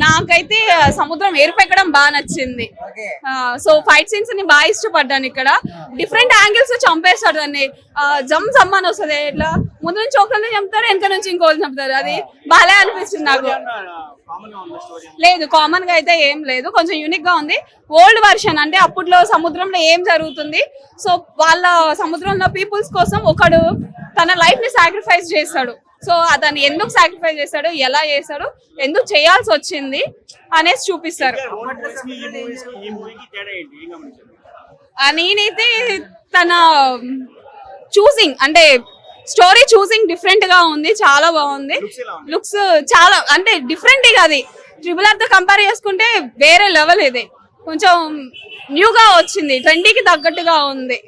నాకైతే సముద్రం ఏరుపెక్కడం బాగా నచ్చింది. సో ఫైట్ సీన్స్ ని బాగా ఇష్టపడ్డాను. ఇక్కడ డిఫరెంట్ యాంగిల్స్ చంపేస్తాడు దాన్ని. జమ్ జమ్ అని వస్తుంది, ఇట్లా ముందు నుంచి ఒకరిని చంపుతారు, వెనక నుంచి ఇంకోళ్ళు చంపుతారు. అది బాగా అనిపిస్తుంది నాకు. లేదు, కామన్ గా అయితే ఏం లేదు, కొంచెం యూనిక్ గా ఉంది. ఓల్డ్ వర్షన్ అంటే అప్పట్లో సముద్రంలో ఏం జరుగుతుంది, సో వాళ్ళ సముద్రంలో పీపుల్స్ కోసం ఒకడు తన లైఫ్ ని సాక్రిఫైస్ చేస్తాడు. సో అతను ఎందుకు సాక్రిఫైస్ చేశాడు, ఎలా చేశాడు, ఎందుకు చేయాల్సి వచ్చింది అనేసి చూపిస్తారు. నేనైతే తన చూసింగ్ అంటే స్టోరీ చూసింగ్ డిఫరెంట్ గా ఉంది, చాలా బాగుంది. లుక్స్ చాలా అంటే డిఫరెంట్ గా, అది RRR తో కంపేర్ చేసుకుంటే వేరే లెవెల్. ఇది కొంచెం న్యూగా వచ్చింది, ట్రెండీకి తగ్గట్టుగా ఉంది.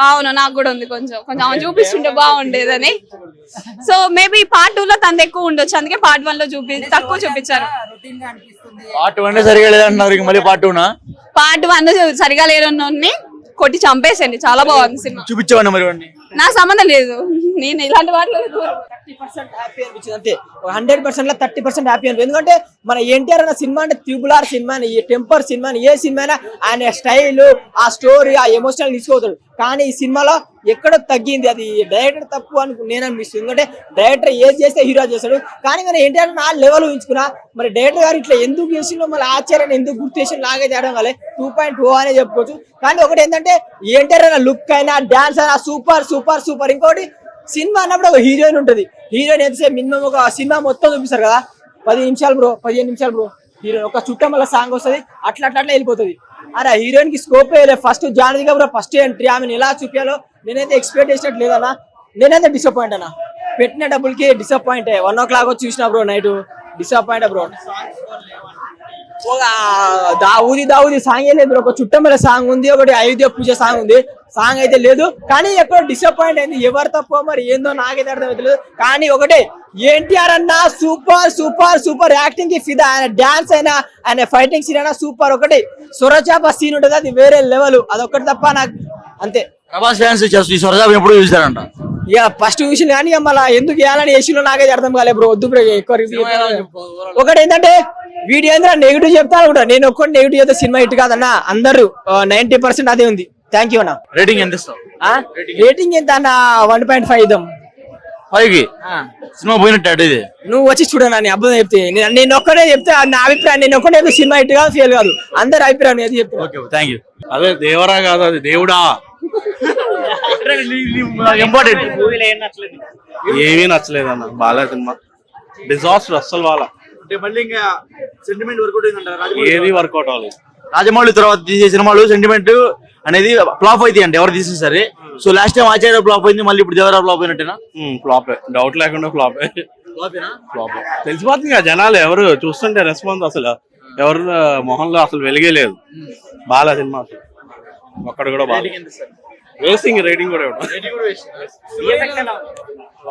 అవును, నాకు కూడా ఉంది కొంచెం చూపిస్తుంటే బాగుండేదని. సో మేబీ పార్ట్ 2 లో తనది ఎక్కువ ఉండొచ్చు, అందుకే పార్ట్ 1 లో తక్కువ చూపించారు. పార్ట్ 1 సరిగా లేదంటున్నారు, మళ్ళీ పార్ట్ 2 పార్ట్ 1 సరిగా లేని కొట్టి చంపేసండి. చాలా బాగుంది సినిమా. చూపించేవాడిని మరి నాకు సంబంధం లేదు, నేను ఇలాంటి వాటిలో 30% హ్యాపీ అనిపించింది అంతే. 100% లో 30% హ్యాపీ అనిపించింది. ఎందుకంటే మన ఎన్టీఆర్ అన్న సినిమా అంటే RRR సినిమా, ఈ టెంపర్ సినిమా, ఏ సినిమా అయినా ఆయన స్టైల్, ఆ స్టోరీ, ఆ ఎమోషనల్ తీసుకోతాడు. కానీ ఈ సినిమాలో ఎక్కడో తగ్గింది, అది డైరెక్టర్ తప్పు అని నేను అనిపిస్తుంది. ఎందుకంటే డైరెక్టర్ ఏది చేస్తే హీరో చేస్తాడు, కానీ మన ఎన్టీఆర్ నా లెవెల్ ఊహించుకున్నా. మరి డైరెక్టర్ గారు ఇట్లా ఎందుకు చేసిందో, మళ్ళీ ఆశ్చర్యాన్ని ఎందుకు గుర్తు చేసి లాగే చేయడం వల్ల 2.0 అనే చెప్పుకోవచ్చు. కానీ ఒకటి ఏంటంటే ఎన్టీఆర్ అయినా లుక్ అయినా డాన్స్ అయినా సూపర్ సూపర్ సూపర్. ఇంకోటి సినిమా అన్నప్పుడు ఒక హీరోయిన్ ఉంటుంది, హీరోయిన్ ఎంతసేపు మినిమం ఒక సినిమా మొత్తం చూపిస్తారు కదా, 10 నిమిషాలు బ్రో, 15 నిమిషాలు బ్రో, హీరోయిన్ ఒక చుట్టం వల్ల సాంగ్ వస్తుంది, అట్లా అట్లా వెళ్ళిపోతుంది. అరే హీరోయిన్ కి స్కోప్ వేయలేదు. ఫస్ట్ జానది కపూర్ ఫస్ట్ ఎంట్రీ, ఆమెను ఎలా చూపించాలో నేనైతే ఎక్స్పెక్ట్ చేసినట్టు లేదన్నా. నేనైతే డిసప్పాయింట్ అన్నా, పెట్టిన డబ్బులకి డిసప్పాయింట్. 1 o'clock వచ్చి చూసిన bro, night disappoint bro. దావుది song లేదు బ్రో, ఒక చుట్టమల సాంగ్ ఉంది, ఒకటి అయోధ్య పూజ సాంగ్ ఉంది, సాంగ్ అయితే లేదు. కానీ ఎక్కడో డిసప్పాయింట్ అయింది. ఎవరు తప్పో మరి ఏందో నాకైతే అర్థమవుతలేదు. కానీ ఒకటే ఎన్టీఆర్ అన్న సూపర్ సూపర్ సూపర్, యాక్టింగ్ కి ఫిదా, ఆయన డాన్స్ అయినా ఆయన ఫైటింగ్ సీన్ అయినా సూపర్. ఒకటి సొరచాప సీన్ ఉంటుంది, అది వేరే లెవెల్, అదొకటి తప్ప నాకు అంతే. ప్రభాస్ ఫ్యాన్స్ ఎప్పుడు చూసారంట, ఇక ఫస్ట్ చూసిన కానీ మళ్ళీ ఎందుకు వేయాలని ఏసీలో నాకైతే అర్థం కాలేదు బ్రో. వద్దు బ్రో ఎక్కువ. ఒకటి ఏంటంటే వీడియో ఏంటంటే నెగిటివ్ చెప్తాను కూడా, నేను ఒక్కటి నెగిటివ్ చెప్తే సినిమా హిట్ కాదన్న, అందరూ 90% అదే ఉంది. థ్యాంక్ యూ అన్న. రేటింగ్ ఎంత ఇస్తావు? రేటింగ్ ఎంత అన్న? 1.5 ఇద్దాం. 5కి సినిమా పోయినట్టు. ఇది నువ్వు వచ్చి చూడనా, నీ అబ్బాయి చెప్తే నేను ఒక్కడే చెప్తే నా అభిప్రాయం, నేను ఒక్కడే చెప్తే సినిమా హిట్ కాదు, ఫెయిల్ కాదు, అందరి అభిప్రాయం అది చెప్తాను. Thank you. అదే దేవరా కాదు, అది దేవుడా. ఇంపార్టెంట్ ఏమీ నచ్చలేదు అన్న, బాగా సినిమా డిజాస్టర్ అస్సలు. వాళ్ళ ఏది వర్కౌట్ అవ్వలేదు. రాజమౌళి తర్వాత తీసే సినిమాలు సెంటిమెంట్ అనేది ఫ్లాప్ అయితే అండి, ఎవరు తీసే సరే. సో లాస్ట్ టైం ఆచార్య ఫ్లాప్ అయింది, మళ్ళీ ఇప్పుడు దేవరా ఫ్లాప్ అయినట్టేనా? ఫ్లాప్, డౌట్ లేకుండా ఫ్లాప్. ఫ్లాప్ తెలిసిపోతుంది కదా జనాలు, ఎవరు చూస్తుంటే రెస్పాన్స్ అసలు ఎవరు మొహంలో అసలు వెలిగే లేదు. బాగా సినిమా అసలు ఒక్కడ కూడా బాగా. వేస్టింగ్ రేటింగ్ కూడా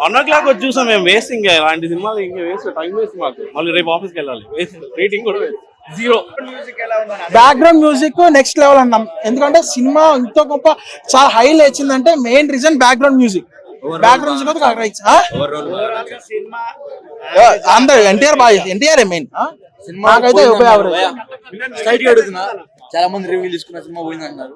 1 o'clock వచ్చి చూసాం మేము. వేస్టింగ్ ఇలాంటి సినిమాలు ఇంకా వేస్ట్, టైం వేస్ట్ మాకు. మళ్ళీ రేపు ఆఫీస్కి వెళ్ళాలి. రేటింగ్ కూడా 0. బ్యాక్గ్రౌండ్ మ్యూజిక్ నెక్స్ట్ లెవెల్ అన్నాం, ఎందుకంటే సినిమా ఇంత గొప్ప చాలా హై లేచిందంటే main reason background music. Background music అందరు ఎన్టీఆర్ బాగా, ఎన్టీఆర్ మెయిన్. నాకైతే చాలా మంది రివ్యూ తీసుకున్న సినిమా పోయింది అంటున్నారు.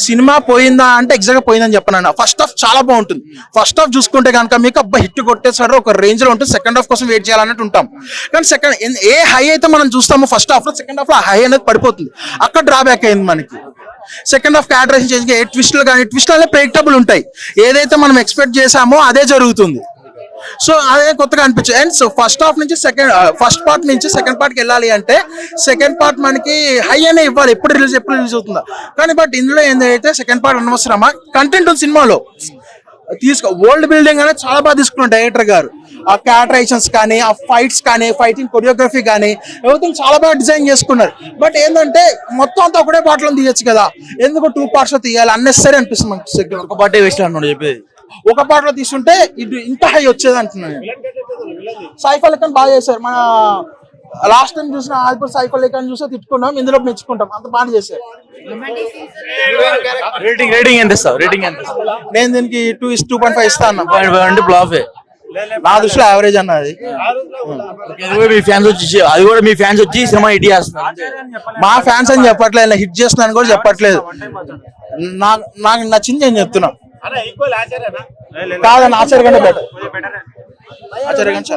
సినిమా పోయిందా అంటే ఎగ్జాక్ట్ గా పోయిందని చెప్పను. ఫస్ట్ హాఫ్ చాలా బాగుంటుంది. ఫస్ట్ హాఫ్ చూసుకుంటే కనుక మీకు అబ్బా హిట్ కొట్టేసాడు ఒక రేంజ్ లో ఉంటుంది. సెకండ్ హాఫ్ కోసం వెయిట్ చేయాలన్నట్టు ఉంటాం. కానీ సెకండ్ ఏ హై అయితే మనం చూస్తామో ఫస్ట్ హాఫ్ లో, సెకండ్ హాఫ్ లో హై అనేది పడిపోతుంది. అక్కడ డ్రాబ్యాక్ అయింది మనకి. సెకండ్ హాఫ్ క్యారెక్టరైజేషన్ చేసి ఏ ట్విస్టులు కానీ, ట్విస్టులు అనేవి ప్రెడిక్టబుల్ ఉంటాయి. ఏదైతే మనం ఎక్స్పెక్ట్ చేసామో అదే జరుగుతుంది. సో అదే కొత్తగా అనిపించింది. అండ్ సో ఫస్ట్ పార్ట్ నుంచి సెకండ్ పార్ట్ కి వెళ్ళాలి అంటే సెకండ్ పార్ట్ మనకి హై అనే ఇవ్వాలి, ఎప్పుడు రిలీజ్ అవుతుందా. కానీ బట్ ఇందులో ఏంటంటే సెకండ్ పార్ట్ అనవసరమా, కంటెంట్ ఉంది సినిమాలో. వరల్డ్ బిల్డింగ్ అనేది చాలా బాగా తీసుకున్నారు డైరెక్టర్ గారు. ఆ క్యారెక్టరైజేషన్స్ కానీ, ఆ ఫైట్స్ కానీ, ఫైటింగ్ కొరియోగ్రఫీ కానీ ఎవ్రీథింగ్ చాలా బాగా డిజైన్ చేసుకున్నారు. బట్ ఏంటంటే మొత్తం అంతా ఒకటే పార్ట్ లో తీయచ్చు కదా, ఎందుకు 2 parts లో తీయాలి, అన్నెసరీ అనిపిస్తుంది మనకి. ఒక పార్టీ వేస్ట్ అన్నాడు చెప్పేది. ఒక పార్ట్ లో తీసుకుంటే ఇది ఇంత హై వచ్చేది అంటున్నాను. సైఫ్ అలీ ఖాన్ బాగా చేశారు. మన లాస్ట్ టైం చూసిన ఆదిపూర్ సైఫ్ అలీ ఖాన్ చూస్తే తిట్టుకున్నాం, ఇందులో మెచ్చుకుంటాం, అంత బాగా చేశారు. రేటింగ్ ఎంత ఇస్తావు? రేటింగ్ ఎంత? నేను దీనికి 2.5 ఇస్తాను. ఫ్లాప్ నా దృష్టిలో యావరేజ్ అన్న అది. అది కూడా మీ ఫ్యాన్స్ వచ్చి సినిమా హిట్ చేస్తున్నారు. మా ఫ్యాన్స్ అని చెప్పట్లేదు, హిట్ చేస్తున్నాను కూడా చెప్పట్లేదు. నాకు నచ్చింది నేను చెప్తున్నా. కాదన్న ఆచార్య కంటే బెటర్. ఆచార్య కంటే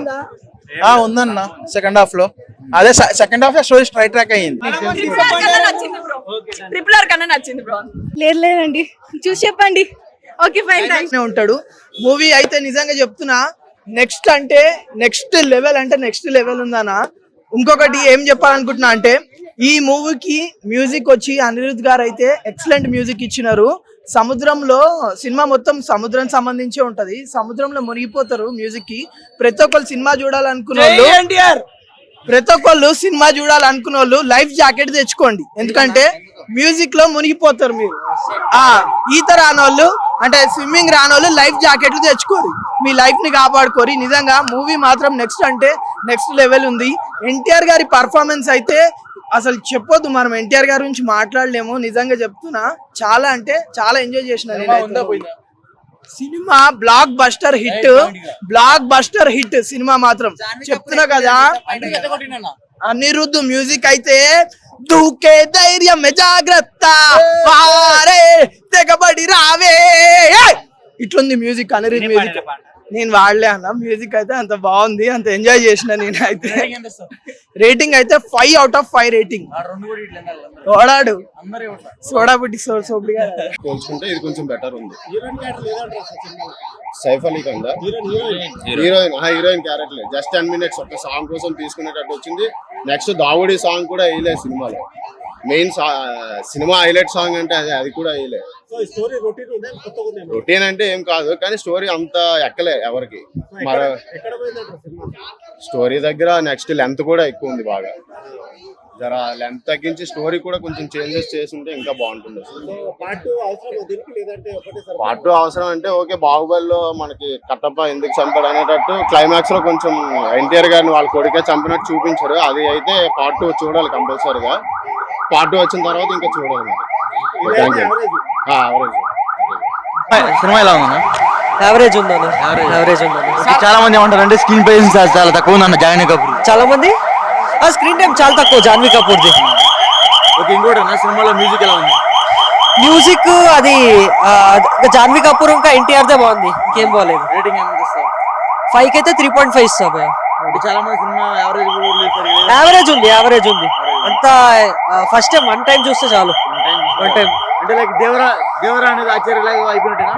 ఉందన్న సెకండ్ హాఫ్ లో. అదే second half story straight track అయ్యింది. ట్రిపుల్ ఆర్ కన్నా నచ్చింది బ్రో. లేదండి చూసి చెప్పండి. Okay fine thanks. ఉంటాడు మూవీ అయితే నిజంగా చెప్తున్నా నెక్స్ట్ అంటే నెక్స్ట్ లెవెల్ ఉందన్నా. ఇంకొకటి ఏం చెప్పాలనుకుంటున్నా అంటే ఈ మూవీకి మ్యూజిక్ వచ్చి అనిరుద్ గారు అయితే ఎక్సలెంట్ మ్యూజిక్ ఇచ్చినారు. సముద్రంలో సినిమా మొత్తం సముద్రం సంబంధించే ఉంటది. సముద్రంలో మునిగిపోతారు మ్యూజిక్ కి. ప్రతి ఒక్కరు సినిమా చూడాలనుకున్న వాళ్ళు లైఫ్ జాకెట్ తెచ్చుకోండి, ఎందుకంటే మ్యూజిక్ లో మునిగిపోతారు మీరు. ఈత రానోళ్ళు అంటే స్విమ్మింగ్ రానోళ్ళు లైఫ్ జాకెట్లు తెచ్చుకోరు, మీ లైఫ్ ని కాపాడుకోరు. నిజంగా మూవీ మాత్రం నెక్స్ట్ లెవెల్ ఉంది. ఎన్టీఆర్ గారి పర్ఫార్మెన్స్ అయితే అసలు చెప్పొద్దు, మనం ఎన్టీఆర్ గారి గురించి మాట్లాడలేము. నిజంగా చెప్తున్నా చాలా అంటే చాలా ఎంజాయ్ చేసిన cinema. Block buster hit cinema మాత్రం చెప్తున్నా కదా. అనిరుద్ధ్ మ్యూజిక్ అయితే దూకే ధైర్యం జాగ్రత్త వారే తెగబడి రావే ఇట్లుంది మ్యూజిక్. అనిరుద్ధ్ మ్యూజిక్ నేను వాడలే అన్న, మ్యూజిక్ అయితే అంత బాగుంది, అంత ఎంజాయ్ చేసిన నేను అయితే. రేటింగ్ అయితే 5 out of 5 రేటింగ్. ఓడాడు సోడా బుట్టి సోపుడిగా పోల్చుకుంటే ఇది కొంచెం బెటర్ ఉంది. Saif Ali Khan heroine character just 10 minutes ఒక సాంగ్ కోసం తీసుకునేటట్టు వచ్చింది. నెక్స్ట్ దావుడి సాంగ్ కూడా వేయలేదు సినిమాలో. మెయిన్ సినిమా హైలైట్ సాంగ్ అంటే అది కూడా వేయలేదు. రొటీన్ అంటే ఏం కాదు, కానీ స్టోరీ అంత ఎక్కలే ఎవరికి. మన స్టోరీ దగ్గర నెక్స్ట్ లెంత్ కూడా ఎక్కువ ఉంది బాగా. జర లెంత్ తగ్గించి స్టోరీ కూడా కొంచెం చేంజెస్ చేసి ఉంటే ఇంకా బాగుంటుంది. పార్ట్ 2 అవసరం అంటే ఓకే, బాహుబలిలో మనకి కట్టప్ప ఎందుకు చంపాడు అనేటట్టు క్లైమాక్స్ లో కొంచెం ఎన్టీఆర్ గారిని వాళ్ళ కొడుకే చంపినట్టు చూపించారు. అది అయితే పార్ట్ 2 చూడాలి కంపల్సరీగా. పార్ట్ 2 వచ్చిన తర్వాత ఇంకా చూడాలి. సినిమా ఎలా ఉందన్న? యావరేజ్ ఉందన్న. చాలా మంది ఏమంటారు అంటే స్క్రీన్ ప్రెజెన్స్ చాలా తక్కువ ఉందన్న జాహ్నవి కపూర్. చాలా మంది స్క్రీన్ టైం చాలా తక్కువ జాహ్నవి కపూర్ది. ఓకే, ఇంకోటి అన్న సినిమాలో మ్యూజిక్ ఎలా ఉంది? మ్యూజిక్ అది జాహ్నవి కపూర్ ఇంకా ఎన్టీఆర్ దే బాగుంది, ఇంకేం బాగాలేదు. రేటింగ్ ఎంత ఇస్తావు? 5 కి అయితే 3.5 ఇస్తా. చాలా మంది సినిమా యావరేజ్ ఉంది అంతా. ఫస్ట్ టైం వన్ టైం చూస్తే చాలు. వన్ టైం అంటే లైక్ దేవరా అనేది ఆచార్యలాగా అయిపోయినట్టేనా?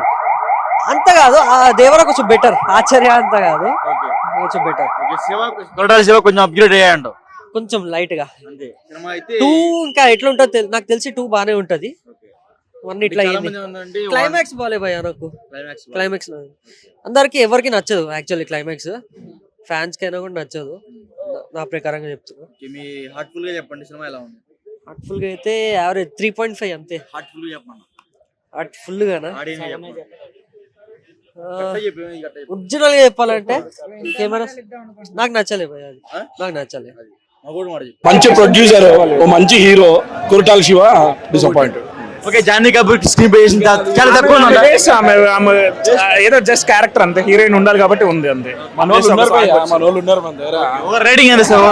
అంత కాదు, దేవరా కొంచెం బెటర్, ఆచార్య అంత కాదు, కొంచెం బెటర్. కొరటాల శివ కొంచెం అప్గ్రేడ్ అయ్యాయంట, కొంచెం లైట్ గా. సినిమా అయితే 2 ఇంకా ఎట్లా ఉంటుందో నాకు తెలిసి 2 బానే ఉంటది. 1 ఇట్లా క్లైమాక్స్ బాలే భయ్యా నాకు. క్లైమాక్స్ అందరికి ఎవరికి నచ్చదు యాక్చువల్లీ. క్లైమాక్స్ ఫ్యాన్స్ కైనా కూడా నచ్చదు, నా ప్రకారంగా చెప్తున్నా. మీ హార్ట్ఫుల్ గా చెప్పండి సినిమా ఎలా ఉంది? హార్ట్ఫుల్ గా అయితే యావరేజ్ 3.5 అంతే. హార్ట్ఫుల్ గా చెప్పండి. హార్ట్ఫుల్ గానా? ఒరిజినల్ గా చెప్పాలంటే కెమెరా నాకు నచ్చలేదు అది, నాకు నచ్చలేదు. మంచి ప్రొడ్యూసర్, ఓ మంచి hero Koratala Shiva disappoint. Okay, Jahnavi Kapoor screen play చాలా తక్కువ ఏదో జస్ట్ క్యారెక్టర్ అంతే, హీరోయిన్ ఉండాలి కాబట్టి ఉంది అంతే. మన వాళ్ళు ఉన్నారు మన దగ్గర. రేటింగ్ ఎంత సార్?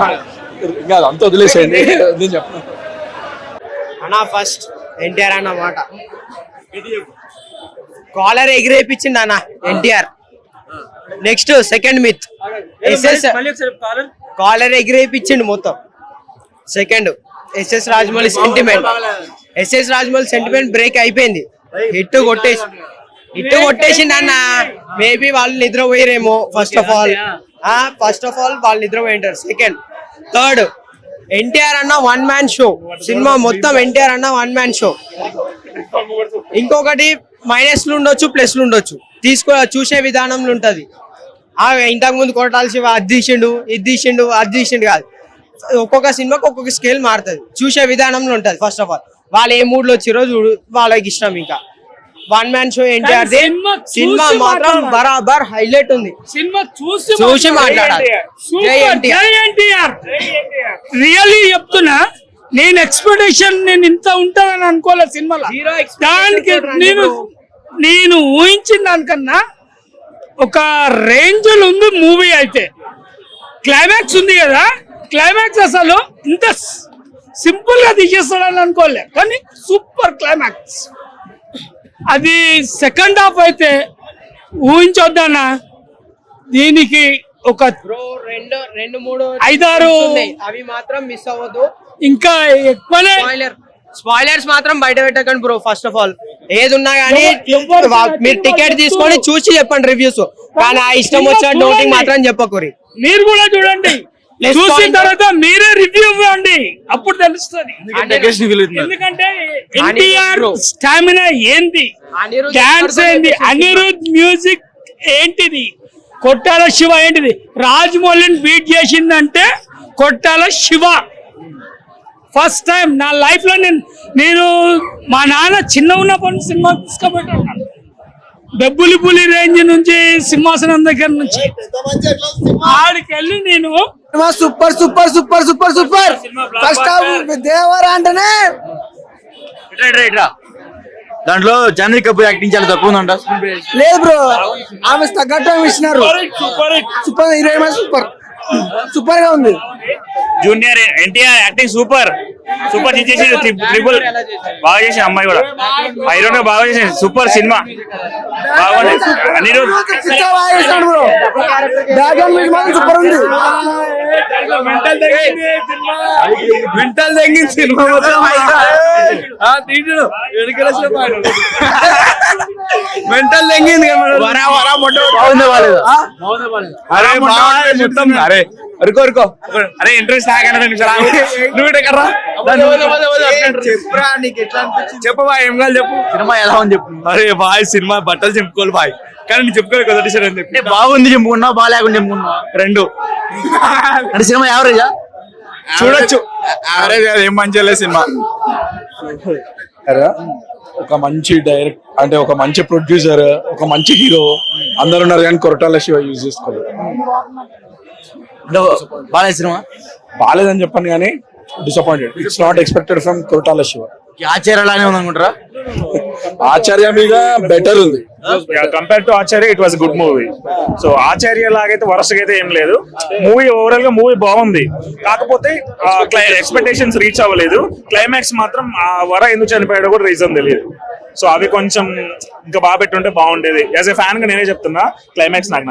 ఇంకా అంతా వదిలేసేయండి, నేను చెప్పను అన్నా. ఫస్ట్ ఎన్టీఆర్ అన్నమాట, కాలర్ ఎగిరేపించింది అన్న NTR. Next second myth collar ఎగిరేపించిండు మొత్తం. Second SS Rajamouli sentiment break అయిపోయింది. హిట్ కొట్టేసింది అన్న. మేబీ వాళ్ళు నిద్రపోయారేమో. ఫస్ట్ ఆఫ్ ఆల్ వాళ్ళు నిద్రపోయింటారు. సెకండ్ థర్డ్ ఎన్టీఆర్ అన్న 1 man షో. సినిమా మొత్తం ఎన్టీఆర్ అన్న 1 man షో. ఇంకొకటి మైనస్లు ఉండొచ్చు, ప్లస్లు ఉండొచ్చు, చూసే విధానంలో ఉంటది. ఇంతకు ముందు కొరటాల శివ అది తీసిండు, ఇది తీసిండు కాదు. ఒక్కొక్క సినిమాకి ఒక్కొక్క స్కేల్ మారుతుంది, చూసే విధానంలో ఉంటది. ఫస్ట్ ఆఫ్ ఆల్ వాళ్ళు ఏ మూడ్ లో వచ్చిరో చూడు, వాళ్ళకి ఇష్టం. ఇంకా 1 man షో ఎన్టీఆర్. సినిమా మాత్రం బరాబర్ హైలైట్ ఉంది. సినిమా చూసి మాట్లాడాలి. రియల్లీ చెప్తున్నా, నేను ఎక్స్పెక్టేషన్ ఇంత ఉంటానని అనుకోలే సినిమాలో. దానికి నేను ఊహించిన దానికన్నా ఒక రేంజ్ ఉంది మూవీ అయితే. క్లైమాక్స్ ఉంది కదా, క్లైమాక్స్ అసలు ఇంత సింపుల్ గా తీసేస్తాడని అనుకోలే, కానీ సూపర్ క్లైమాక్స్. అది సెకండ్ హాఫ్ అయితే ఊహించొద్దన్నా, దీనికి ఒక రెండు మూడు 5-6 అవి మాత్రం మిస్ అవ్వద్దు. ఇంకా ఎక్కువనే. స్పాయిలర్స్ మాత్రం బయట పెట్టకండి బ్రో. ఫస్ట్ ఆఫ్ ఆల్ ఏది ఉన్నా గానీ మీరు టికెట్ తీసుకొని చూసి చెప్పండి రివ్యూస్, కానీ ఆ ఇష్టం వచ్చిన డౌటింగ్ మాత్రం చెప్పకూరి. మీరు కూడా చూడండి, చూసిన తర్వాత మీరే రివ్యూ ఇవ్వండి, అప్పుడు తెలుస్తుంది. ఎందుకంటే ఎన్టీఆర్ స్టామినా ఏంది, డాన్స్ ఏంది, అనిరుద్ మ్యూజిక్ ఏంటిది, కొట్టాల శివ ఏంటిది, రాజమౌళిని బీట్ చేసిందంటే కొట్టాల శివ. ఫస్ట్ టైం నా లైఫ్ లో నేను మా నాన్న చిన్న ఉన్నప్పటి సినిమా తీసుకుపెట్టాను. డబ్బులి పులి రేంజ్ నుంచి, సింహాసనం దగ్గర నుంచి ఆడికెళ్ళి నేను super super super super super. First Devara అంటేనే దాంట్లో జాన్వీ కపూర్ యాక్టింగ్ చాలా తక్కువ ఉందంట. లేదు బ్రో, ఆమె తగ్గట్టు ఇచ్చినారు. సూపర్ హీరోయిన్, సూపర్ సూపర్ గా ఉంది. Junior NTR acting super super చేసి ట్రిపుల్ బాగా చేసి, అమ్మాయి కూడా హీరోయిన్ బాగా చేసింది. సూపర్ సినిమా బాగుంది. అనిరుద్ సూపర్ ఉంది. మెంటల్ తగ్గింది సినిమా మెంటల్ తగ్గింది. అరే అరుకో అరే ఇంట్రెస్ట్ చెప్పవా, ఏం కాదు చెప్పు. సినిమా ఎలా ఉంది చెప్పు. అరే బాయ్ సినిమా బట్టలు చెప్పుకోవాలి బాయ్, కానీ నేను చెప్పుకోవాలి కదా టీషర్ట్ అని చెప్పి. బాగుంది చెప్పుకున్నా, బాగాలేకుండా చెప్పుకున్నా, రెండు అంటే సినిమా యావరేజా చూడొచ్చు. అరే ఏం మంచి సినిమా. ఒక మంచి డైరెక్ట్ అంటే ఒక మంచి ప్రొడ్యూసర్, ఒక మంచి హీరో అందరు ఉన్నారు, కానీ కొరటాల శివ యూజ్ చేసుకోలేదు. బాగా సినిమా బాగాలేదని చెప్పాను కానీ disappointed. It's not expected from Koratala Siva. ఆచార్యలానే ఉంది అనుకుంటారా? ఆచార్య మీద బెటర్ ఉంది compare to Acharya. It was good movie. So Acharya లాగైతే వరస్ట్గా అయితే ఏం లేదు. మూవీ ఓవరాల్ గా మూవీ బాగుంది, కాకపోతే ఎక్స్పెక్టేషన్స్ రీచ్ అవ్వలేదు. క్లైమాక్స్ మాత్రం ఆ వర ఎందుకు చనిపోయాడో కూడా రీజన్ తెలియదు. సో అవి కొంచెం ఇంకా బాగా పెట్టుంటే బాగుండేది. యాజ్ ఎ ఫ్యాన్ గా నేనే చెప్తున్నా, క్లైమాక్స్ నాకు